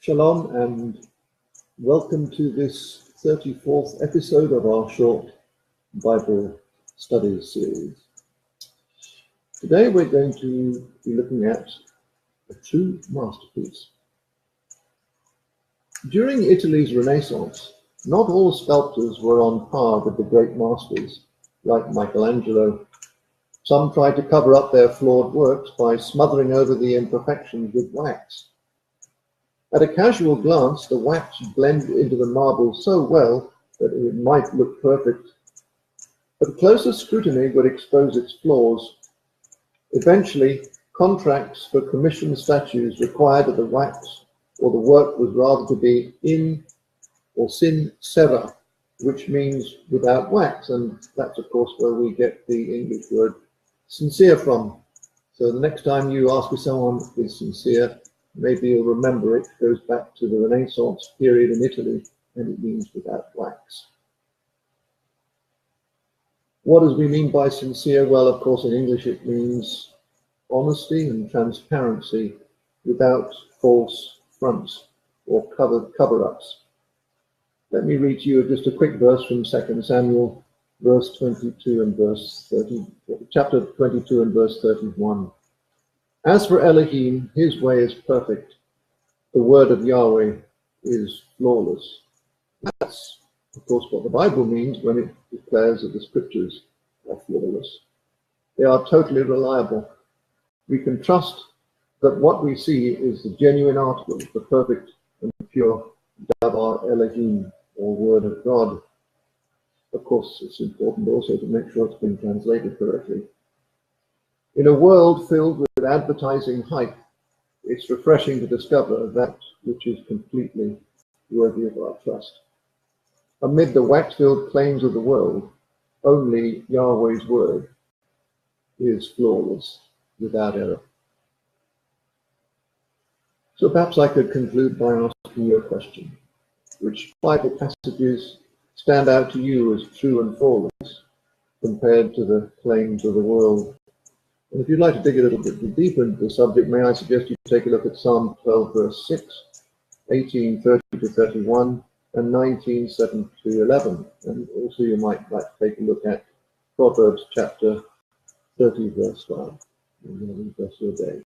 Shalom and welcome to this 34th episode of our short Bible studies series. Today we're going to be looking at a true masterpiece. During Italy's Renaissance, not all sculptors were on par with the great masters like Michelangelo. Some tried to cover up their flawed works by smothering over the imperfections with wax. At a casual glance, the wax blended into the marble so well that it might look perfect, but closer scrutiny would expose its flaws. Eventually, contracts for commissioned statues required that the wax or the work was rather to be in or sin cera, which means without wax, and that's of course where we get the English word sincere from. So the next time you ask if someone is sincere, maybe you'll remember it goes back to the Renaissance period in Italy, and it means without wax. What does we mean by sincere? Well, of course, in English it means honesty and transparency without false fronts or cover-ups. Let me read to you just a quick verse from 2 Samuel, verse 22 and verse 30, chapter 22 and verse 31. As for Elohim, his way is perfect. The word of Yahweh is flawless. That's, of course, what the Bible means when it declares that the scriptures are flawless. They are totally reliable. We can trust that what we see is the genuine article, the perfect and pure Dabar Elohim, or word of God. Of course, it's important also to make sure it's been translated correctly. In a world filled with advertising hype, it's refreshing to discover that which is completely worthy of our trust. Amid the wax-filled claims of the world, only Yahweh's word is flawless, without error. So perhaps I could conclude by asking you a question. Which Bible passages stand out to you as true and flawless compared to the claims of the world? And if you'd like to dig a little bit deeper into the subject, may I suggest you take a look at Psalm 12, verse 6, 18:30 to 31, and 19:7 to 11. And also you might like to take a look at Proverbs chapter 30, verse 5. And bless your day.